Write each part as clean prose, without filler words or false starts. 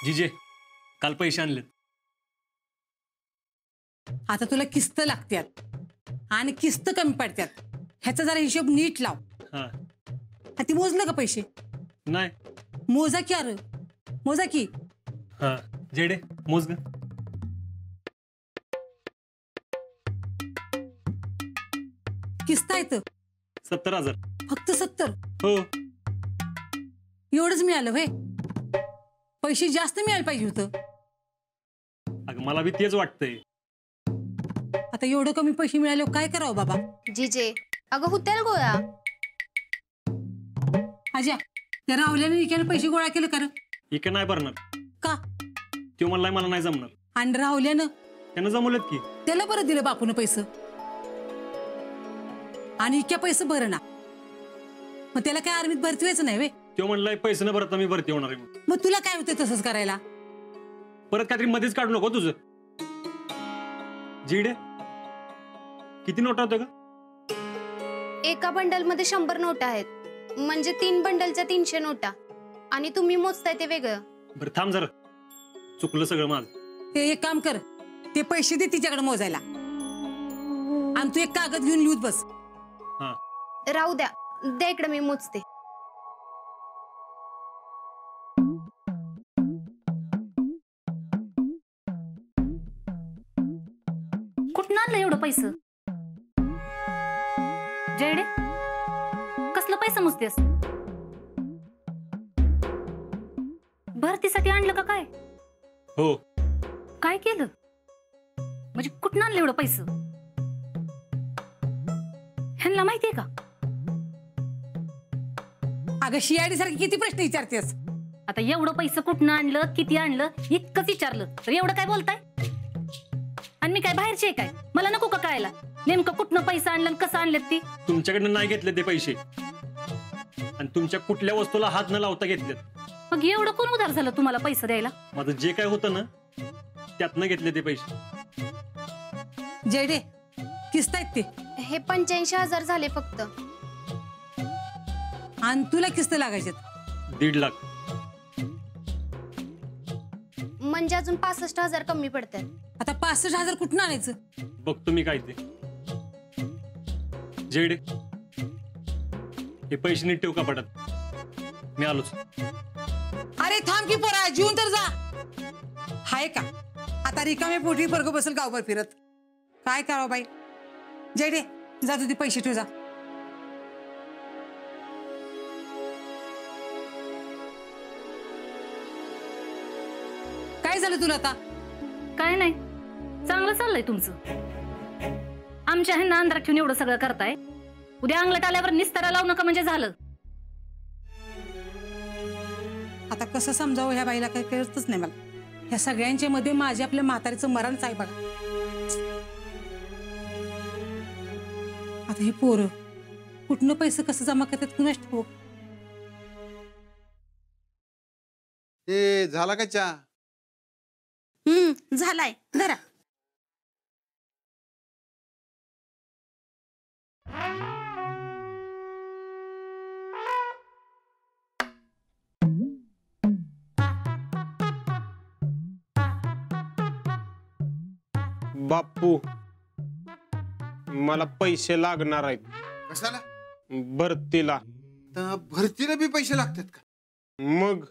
जीजे काल पैसे आणलेत. आता तुला किस्त लागतात आणि किस्त कमी पडतात, ह्याचा जरा हिशोब नीट लाव. हा ती मोजलं का पैसे? नाही. मोजा की अरे, मोजा की. हा जेडे मोज ग. किस्त आहेत 70,000. फक्त 70? हो. एवढंच मिळालं व्हय? पैसे जास्त मिळायला पाहिजे होतं. अगं मला बी तेच वाटतंय. आता एवढं कमी पैसे मिळाले काय करावं बाबा? जीजे अगं होत्या गोळा. आज्या, त्या राहुल्याने इकडे पैसे गोळा केले का? इकडे नाही भरणार. का? तो म्हणलाय मला नाही जमणार. आणि राहुल्यानं? त्यानं जमवलेत की. त्याला बरं दिलं बापून पैसे आणि इतक्या पैसे भर ना. मग त्याला काय आर्मीत भरती व्हायचं नाही वे? तो म्हणलाय पैसे न भरता मी भरती होणार आहे. मग तुला काय होतं तसंच करायला? परत काहीतरी मध्येच काढू नको तुझं. जीडे किती नोटा होत्या का? एका बंडल मध्ये 100 नोटा आहेत, म्हणजे 3 बंडलच्या 300 नोटा. आणि तुम्ही मोजताय ते वेगळं. बरं थांब जरा, चुकलं सगळं माझं. ते एक काम कर, ते पैसे दे तिच्याकडे मोजायला आणि तू एक कागद घेऊन लिहूत बस. हा राहू द्या, द्या इकडे मी मोजते. कुठं आणलं एवढं पैसे? जेडे कसलं पैसे मोजतेस? भरतीसाठी आणलं का काय? हो. काय केलं म्हणजे कुठं आणलं एवढं पैसे? ह्यांना माहितीये का? अगं शियाडी सारखी किती प्रश्न विचारतेस? आता एवढं पैसे कुठं आणलं, किती आणलं, इतकंच विचारलं तर एवढं काय बोलताय? आणि मी काय बाहेरची आहे काय? मला नको का कळायला नेमकं कुठनं पैसे आणलं आणि कसं आणलेत ती? तुमच्याकडनं नाही घेतले ते पैसे आणि तुमच्या कुठल्या वस्तूला हात न लावता घेतलेत. मग एवढं कोण उधार झालं तुम्हाला पैसे द्यायला? माझं जे काय होतं ना त्यातनं घेतले ते पैसे. जेडे किस्त आहेत ते? हे 85,000 झाले फक्त. आणि तुला किस्त लागायचे 1.5 लाख. म्हणजे अजून 65,000 कमी पडतात. आता 65,000 कुठून आणायचं? बघतो मी काय ते. जेडे हे पैसे नीट ठेव कपाटात, मी आलोच. अरे थांब की पोरा, जीवन तर जा. हाय का आता रिकामे पोटी वर्ग बसेल गावभर फिरत? काय करावं बाई? जेडे जा, तुझे पैसे ठेव जा. काय झालं तुला आता? काय नाही, चांगलं चाललंय तुमचं. आमच्या ह्यांना अंधारात ठेवून एवढं सगळं करताय. उद्या अंगलट आल्यावर निस्तारा लावू नका म्हणजे झालं. आता कसं समजावं ह्या बाईला? काही कळतच नाही मला. ह्या सगळ्यांच्या मध्ये माझ्या आपल्या म्हातारीचं मरणच आहे बघा. आता हे पोरं कुठनं पैसे कसं जमा करतात कुणाच ठाऊक. ए झाला का चहा? झालाय, धरा. बापू मला पैसे लागणार आहेत. कशाला? भरतीला. तर भरतीला बी पैसे लागतात का? मग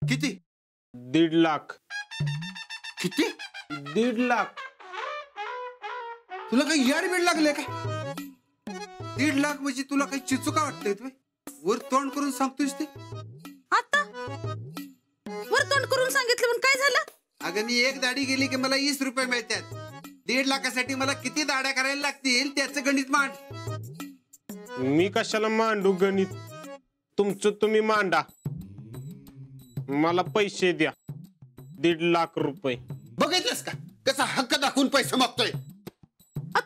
किती? 1.5 लाख. किती? 1.5 लाख. तुला काही याड बेड लागले काय? 1.5 लाख म्हणजे तुला काही चिचुका वाटतंय तुम्ही? वर तोंड करून सांगतोयस ते? आता वर तोंड करून सांगितलं पण काय झालं? अगं मी एक दाढी गेली की मला 20 रुपये मिळतात. 1.5 लाखासाठी मला किती दाड्या करायला लागतील त्याचं गणित मांड. मी कशाला मांडू गणित? तुमचं तुम्ही मांडा. मला पैसे द्या 1.5 लाख रुपये. बघितलंस का कसा हक्क दाखवून पैसे मागतोय?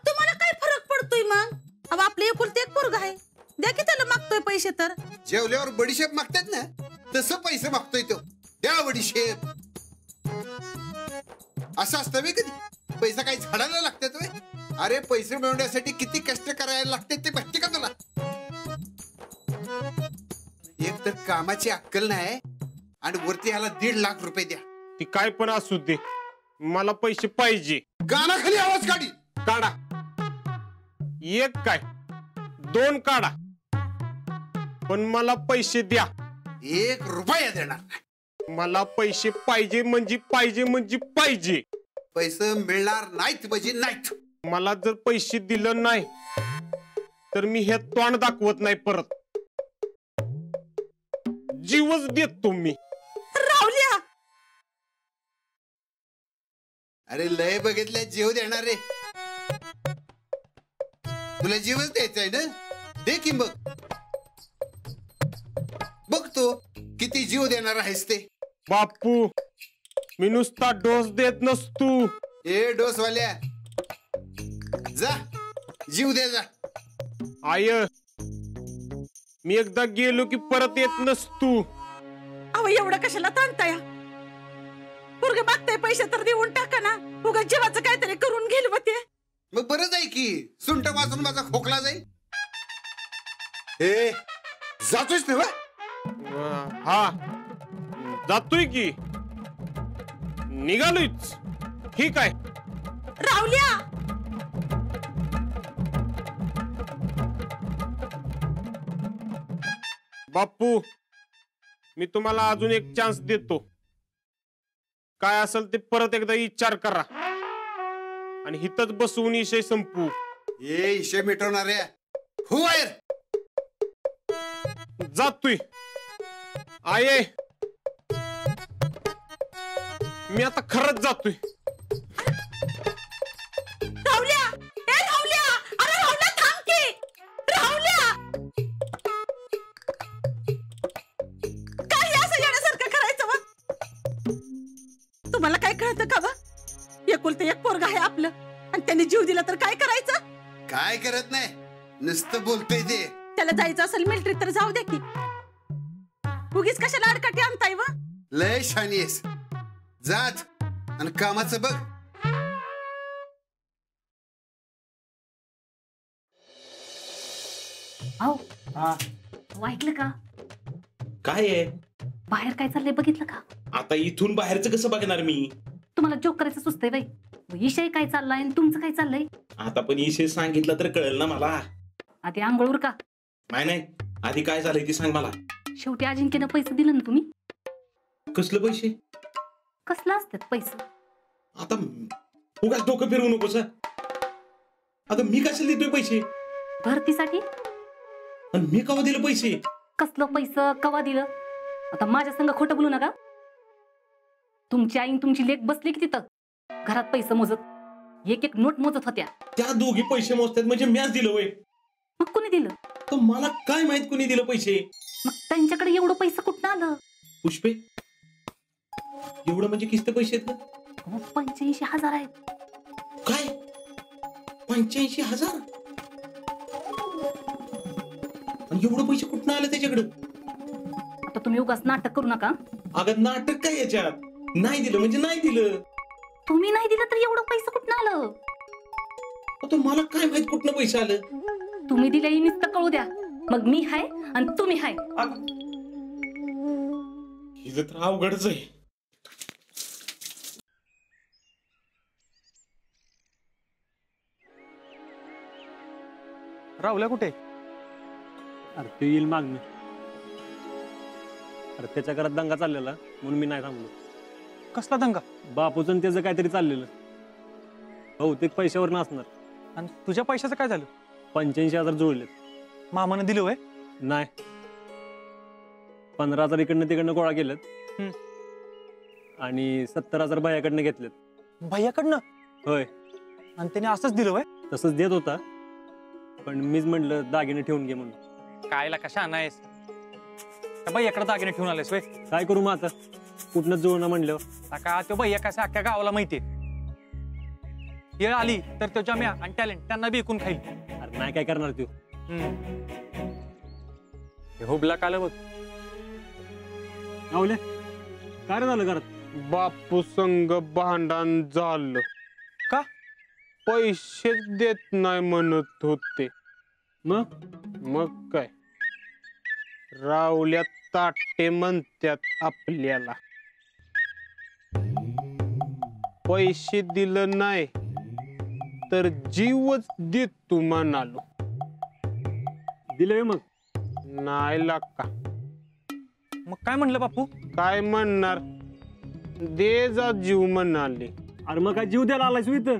तुम्हाला काय फरक पडतोय मग? अब आपले एकुलते एक पोरग आहे, द्या की त्याला मागतोय पैसे तर. जेवल्यावर बडीशेप मागतात ना तसं पैसे मागतोय तो. द्या बडीशेप. असं असतं वे कधी? पैसा काही झाडाला लागतात वे? अरे पैसे मिळवण्यासाठी किती कष्ट करायला लागतात ते माहिती का तुला? एक तर कामाची अक्कल नाही आणि वरती ह्याला 1.5 लाख रुपये द्या. ती काय पण असू दे, मला पैसे पाहिजे. गानाखाली आवाज काढी. काढा. एक काय 2 काढा, पण मला पैसे द्या. 1 रुपया देणार नाही. मला पैसे पाहिजे म्हणजे पाहिजे म्हणजे पाहिजे. पैसे मिळणार नाहीत म्हणजे नाहीत. मला जर पैसे दिलं नाही तर मी हे तोंड दाखवत नाही परत. जीवच देतो मी. राहुल्या, अरे लय बघितल्या जीव देणार रे. तुला जीवच द्यायचाय ना, दे की बघ. बघतो किती जीव देणार आहेस ते. बापू, मी नुसता डोस देत नसतो. ए डोसवाल्या, जा जीव दे जा. आय, मी एकदा गेलो की परत येत नसतो. अहो एवढं कशाला ताणताय? पोरग मागताय पैसे तर देऊन टाका ना. उगा जीवाचं काहीतरी करून घेईल बा ते. मग बरं जाई की, सुंट वाचून माझा खोकला जाईल. ए जातोयस ना? हा, जातोय की, निघालोच. ठीक आहे. राहुल्या, बापू, मी तुम्हाला अजून एक चान्स देतो. काय असेल ते परत एकदा विचार करा आणि हितच बसवून विषय संपू. ए इशे मिटवणाऱ्या, हो आहे. जातोय. आये, मी आता खरंच जातोय. राहुल्या, ए राहुल्या, अरे राहुल्या थांब की. राहुल्या, काय असं येण्यासारखं करायचं वा? तुम्हाला काय कळतं का वा? एकुलते एक पोरगा आहे आपलं आणि त्यांनी जीव दिला तर काय करायचं? काय करत नाही, नुसतं बोलतोय ते. त्याला जायचं असेल मिलिटरीत तर जाऊ द्या की. उगीच कशाला अडकाटी आणताय वा? लय शानी आहेस. जात आणि कामाचं बघ. अहो, ऐकलं का? काय आहे बाहेर काय चाललंय बघितलं का? आता इथून बाहेरचं कसं बघणार मी? तुम्हाला जोक करायचं सुचतंय बाई. विषय काय चाललाय आणि तुमचं काय चाललंय? आता पण विषय सांगितलं तर कळेल ना मला. आधी आंघोळूर का? नाही, आधी काय झालंय ते सांग मला. शेवटी अजिंक्यनं पैसे दिलं ना तुम्ही. कसलं पैसे? कसलं असतात पैसे? आता उगाच डोकं फिरवू नकोस. आता मी कशाला देतोय पैसे? भरतीसाठी. आणि मी कवा दिलं पैसे? कसलं पैसे कवा दिलं? आता माझ्या संग खोटं बोलू नका. तुमची आई तुमची लेक बसली की तिथं घरात पैसे मोजत, एक एक नोट मोजत होत्या. त्या दोघी पैसे मोजतात म्हणजे मॅच दिलं वय? मग कोणी दिलं? तर मला काय माहित कोणी दिलं पैसे? मग त्यांच्याकडे एवढं पैसे कुठं आलं? पुष्पे, एवढं म्हणजे किस्त पैसे आहेत का? 85,000 आहेत. काय 85,000? आणि एवढं पैसे कुठं आले त्याच्याकडे? आता तुम्ही उगाच नाटक करू नका. अगं नाटक काय याच्यात? नाही दिलं म्हणजे नाही दिलं. तुम्ही नाही दिलं तर एवढं पैसे कुठं आलं? आता मला काय माहित कुठनं पैसे आलं? तुम्ही दिले नुसतं कळू द्या, मग मी हाय आणि तुम्ही हाय. हिचं तर अवघडच आहे. राहुल्या कुठे? अरे ते येईल मागणं. अरे त्याच्या घरात दंगा चाललेला म्हणून मी नाही थांबलो. कसला दंगा? बापूचं त्याचं काहीतरी चाललेलं. बहुतेक पैशावर नसणार. आणि तुझ्या पैशाचं काय झालं? 85,000 जुळलेत. मामानं दिलं होय? नाही, 15,000 इकडनं तिकडनं गोळा केलेत आणि 70,000 भैयाकडनं घेतलेत. भैयाकडनं? होय. आणि त्याने असंच दिलं होय? तसंच देत होता, पण मीच म्हटलं दागिने ठेवून घे म्हणून. कायला कशा नाहीस? भैयाकडे दागिने ठेवून आलेस होय? काय करू मग आता, कुठनंच जुळणं म्हणल्यावर. का तो भैया कसा अख्ख्या गावाला माहितीये. येळ आली तर तो जम्या आणि टॅलेंट त्यांना बी ऐकून खाईल. अरे नाही काय करणार तू. हुबला काल बघ. राहुल्या, काय रे झालं घरात? बापू संग भांडण झालं. का? पैसे देत नाही म्हणत होते. मग काय, राहुल्या ताटे म्हणतात आपल्याला. पैसे दिलं नाही तर जीवच देतो म्हणालो. दिले मग नाही लाका. मग काय म्हणलं बापू? काय म्हणणार, दे जा जीव म्हणाले. अरे मग काय जीव द्यायला आलायस इथं?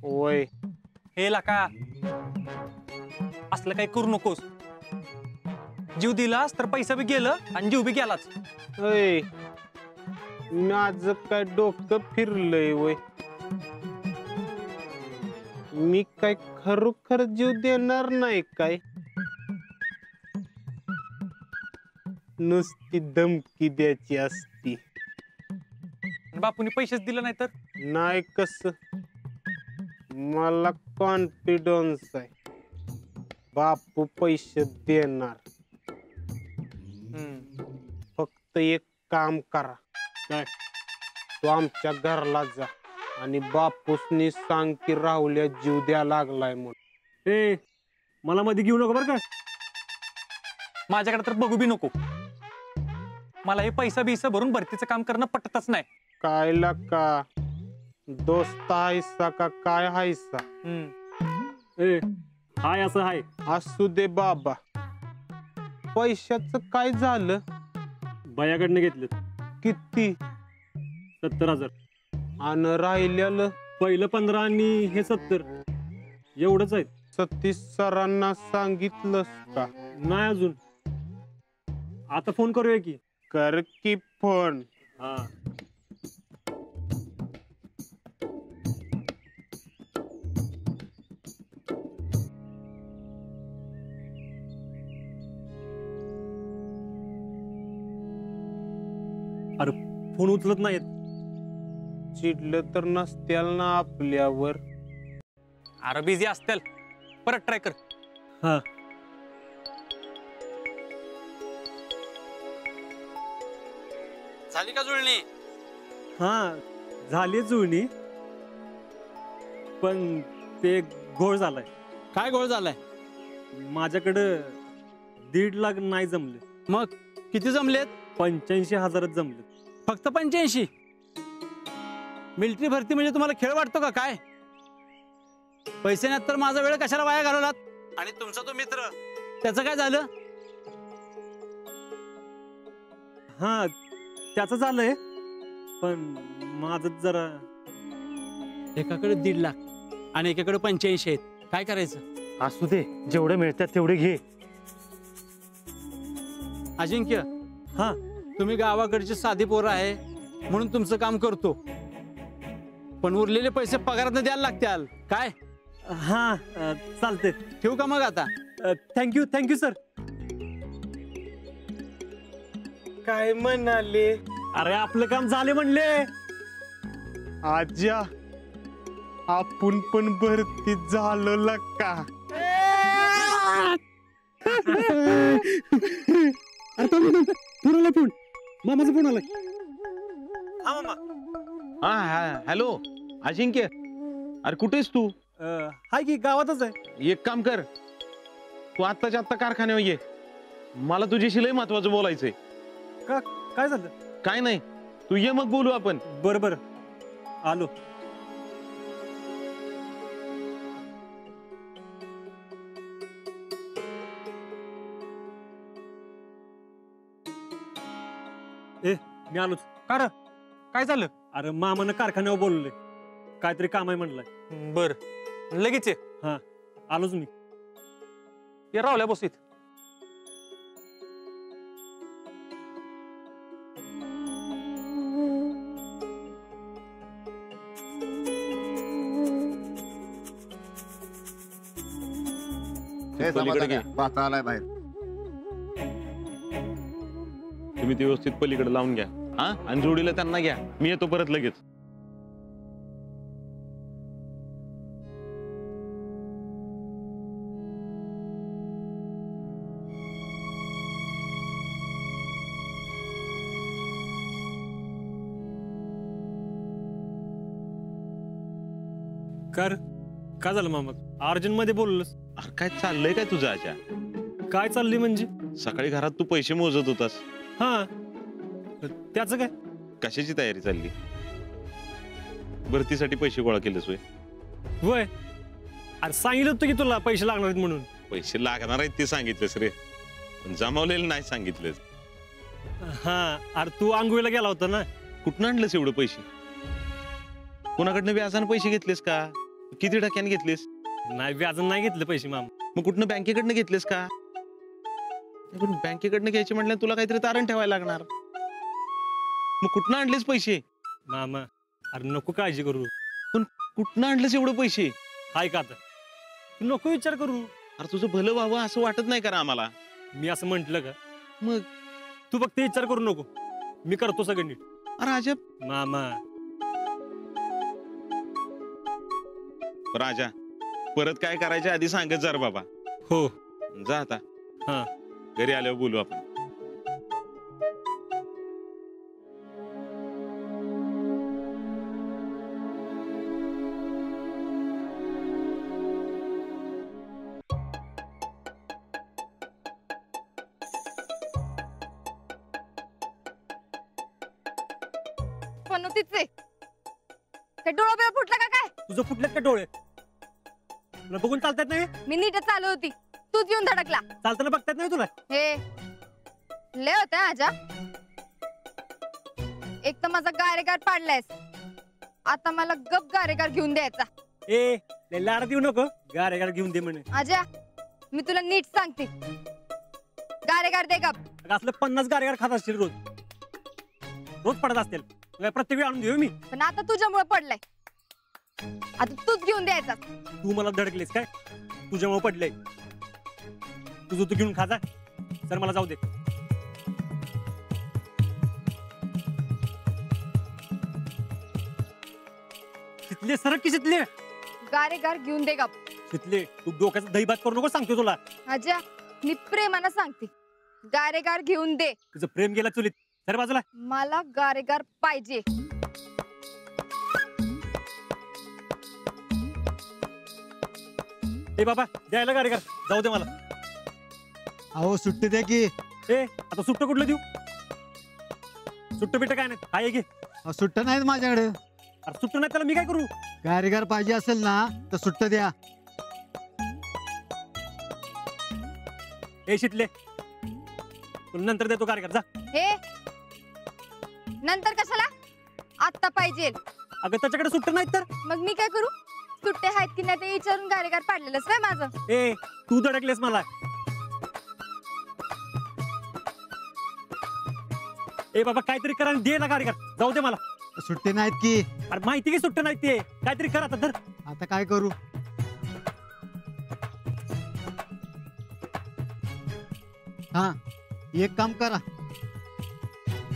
वय हे लाका, असलं काही करू नकोस. जीव दिलास तर पैसा बी गेलं आणि जीव बी गेलाच. अय, माझं काय डोकं फिरलंय वय. मी काय खरोखर जीव देणार नाही काय? नुसती धमकी द्यायची असती. बापूनी पैसेच दिले नाही तर? नाही कस, मला कॉन्फिडन्स आहे बापू पैसे देणार. फक्त एक काम करा. काय? तू आमच्या घरला जा आणि बापूसनी सांग की राहुल्या जीव द्या लागलाय म्हणून. ए मला मध्ये घेऊ नको बरं का. माझ्याकडे तर बघू बी नको. मला हे पैसा बिसा भरून भरतीचं काम करणं पटतच नाही. काय का दोस्त हायसा का काय हायसा? ए हाय असं हाय. असू दे बाबा. पैशाचं काय झालं? बयाकडनं घेतलं. किती? 70,000. आणि राहिलेलं? पहिलं 15 आणि हे 70. एवढंच आहे. सतीश सरांना सांगितलंस का? नाही अजून. आता फोन करूया की. कर की फोन. हा अरे फोन उचलत नाहीत. चिडलं तर नसत्याल ना आपल्यावर? अरे बिझी असतील, परत ट्राय कर. हा झाली का जुळणी? हा झाली जुळणी, पण ते घोळ झालाय. काय गोळ झालाय? माझ्याकडं 1.5 लाख नाही जमले. मग किती जमलेत? 85,000 जमले. फक्त 85? मिलिटरी भरती म्हणजे तुम्हाला खेळ वाटतो का काय? पैसे नाहीत तर माझा वेळ कशाला वाया घालवलात? आणि तुमचा तो मित्र, त्याचं काय झालं? हा त्याचं झालंय, पण माझं जरा. एकाकडे 1.5 लाख आणि एकाकडे 85 आहेत. काय करायचं? असू दे, जेवढे मिळतात तेवढे घे. अजिंक्य, हा तुम्ही गावाकडची साधी पोरं आहे म्हणून तुमचं काम करतो, पण उरलेले पैसे पगारात द्यायला लागतील काय? हा चालते. ठेवू का मग आता? Thank you sir. काय म्हणाले? अरे आपलं काम झाले म्हणले. आज्या, आपण पण भरती झालो लका. फोन फोन मामाचा फोन आलाय. हा मामा. हा हॅलो अजिंक्य, अरे कुठेस तू? हाय की गावातच आहे. एक काम कर, तू आत्ताच्या आत्ता कारखान्यावर ये. मला तुझ्याशी लय महत्वाचं बोलायचंय. का काय झालं? काय नाही, तू ये मग बोलू आपण. बरं बरं आलो. ए मी आलोच. का रे? काय झालं? अरे मामानं कारखान्यावर बोलवले, काहीतरी काम आहे म्हणलंय. बर लगेच ये. हा आलोच मी. ये राहुल्या बस इथं. पलीकडे घे. पाहता आलाय बाहेर. तुम्ही ते व्यवस्थित पलीकडे लावून घ्या. हा, आणि जोडीला त्यांना घ्या. मी येतो परत लगेच. कर काय झालं मामा? अर्जंट मध्ये बोललोस. अरे काय चाललंय काय तुझं आजा? काय चाललंय म्हणजे? सकाळी घरात तू पैसे मोजत होतास. हा त्याचं काय? कशाची तयारी चालली? भरतीसाठी पैसे गोळा केलेस होय? होय. अरे सांगितलं होतं की तुला पैसे लागणार आहेत म्हणून. पैसे लागणार आहेत ते सांगितलेस रे, पण जमावलेलं नाही सांगितलेस. हा, अरे तू आंघोळीला गेला होता ना. कुठनं आणलंस एवढं पैसे? कोणाकडनं व्याजानं पैसे घेतलेस का? किती टक्क्याने घेतलेस? नाही, व्याजन नाही घेतले पैसे मामा. मग कुठनं बँकेकडनं घेतलेस का? पण बँकेकडनं घ्यायचे म्हटलं तुला काहीतरी तारण ठेवायला लागणार. मग कुठनं आणलेस पैसे? मामा अरे नको काळजी करू. पण कुठनं आणलेस एवढं पैसे? काय का आता तू नको विचार करू. अरे तुझं भलं व्हावं असं वाटत नाही का आम्हाला? मी असं म्हंटल का? मग तू फक्त विचार करू नको, मी करतो सगळं नीट. अरे अजब. मामा राजा, परत काय करायच्या आधी सांगत जर बाबा. हो जा आता. हा, घरी आल्यावर बोलू आपण. तिचे डोळा बिळा फुटला का काय? तुझं फुटलेत का डोळे? तुला बघून चालतात नाही? मी नीटच चालू होती, तूच येऊन धडकला. चालताना बघतात नाही तुला? हे लय होता आजा. एक तर माझा गारेगार पाडलायस, आता मला गप गारेगार घेऊन द्यायचा. ए लाड देऊ नको, गारेगार घेऊन दे म्हणे. आजा मी तुला नीट सांगते, गारेगार दे गप. असलं 50 गारेगार खात असतील रोज, रोज पडत असतील. प्रत्येक वेळी आणून देऊ मी. पण आता तुझ्यामुळे पडलाय, आता तूच घेऊन द्यायचा. तू मला धडकलेस काय? तुझ्यामुळे पडलंय. तुझं तू घेऊन खाजा. सर मला जाऊ दे. शितले सरक की शितले. गारेगार घेऊन दे गप. शितले तू डोक्याचा दही भात करू नको सांगतो तुला. आजा मी प्रेमानं सांगते, गारेगार घेऊन दे. तुझं प्रेम गेला चुलीत. सर बाजूला. मला गारेगार पाहिजे. ए बाबा द्यायला गारेगार, जाऊ दे मला. अहो सुट्टी द्या की. ए आता सुट्ट कुठलं देऊ? सुट्ट बिट्ट काय नाही, हाय घे. सुट्ट नाहीत माझ्याकडे. अरे सुट्ट नाही त्याला मी काय करू? गारेगार पाहिजे असेल ना तर सुट्ट द्या. ए शितले तुला नंतर देतो गारेगार, जा. हे नंतर कशाला? आत्ता पाहिजे. अगं त्याच्याकडे सुट्ट नाहीत तर मग मी काय करू? सुट्टे आहेत की नाही ते विचारून गारेगार पाडलेलंच काय माझं? ए तू धडकलेस मला. ए बाबा काहीतरी करा आणि दे ना गारेगार, जाऊ दे मला. सुट्टी नाहीत की. अरे माहिती की सुट्ट नाही ते, काहीतरी करा आता. धर. आता काय करू? हा एक काम करा,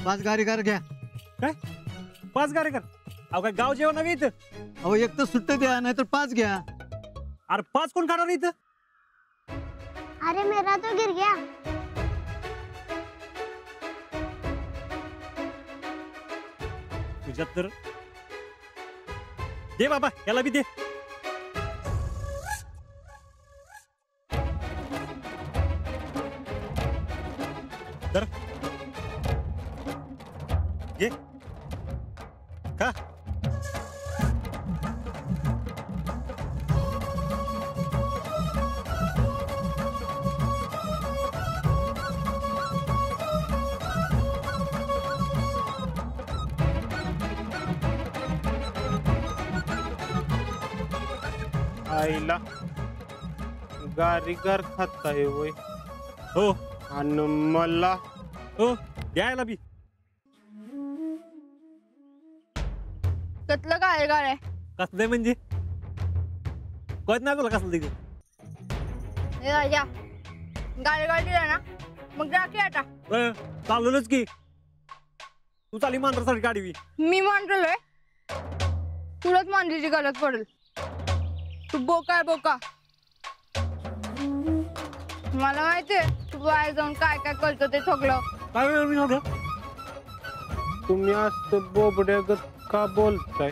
5 गारेगार घ्या. काय 5 गारेगार? अहो काय गाव जेवण हवी इथं? अहो एक तर सुट्ट द्या नाही तर 5 घ्या. अरे 5 कोण खाणार इथं? अरे मेरा तो गिर गया. तुझ्यात तर दे बाबा, याला बी दे. तर घे का? आईला गारीगार खाताय होय? हो आणि मला हो द्यायला बी. कसलं गारेगार आहे? कसलं म्हणजे कळत नाही तुला कसलं तिथे? हे राजा गारेगार दिला ना मग राखी आता. चाललोच की. तू चाली मांजरासाठी गाडी. मी मांडलोय, तुलाच मांडलीची गरज पडेल. तू बोका आहे बोका. मला माहितीये तू बाहेर जाऊन काय काय करतो ते सगळं. काय तुम्ही असं बोबड्यागत का बोलताय?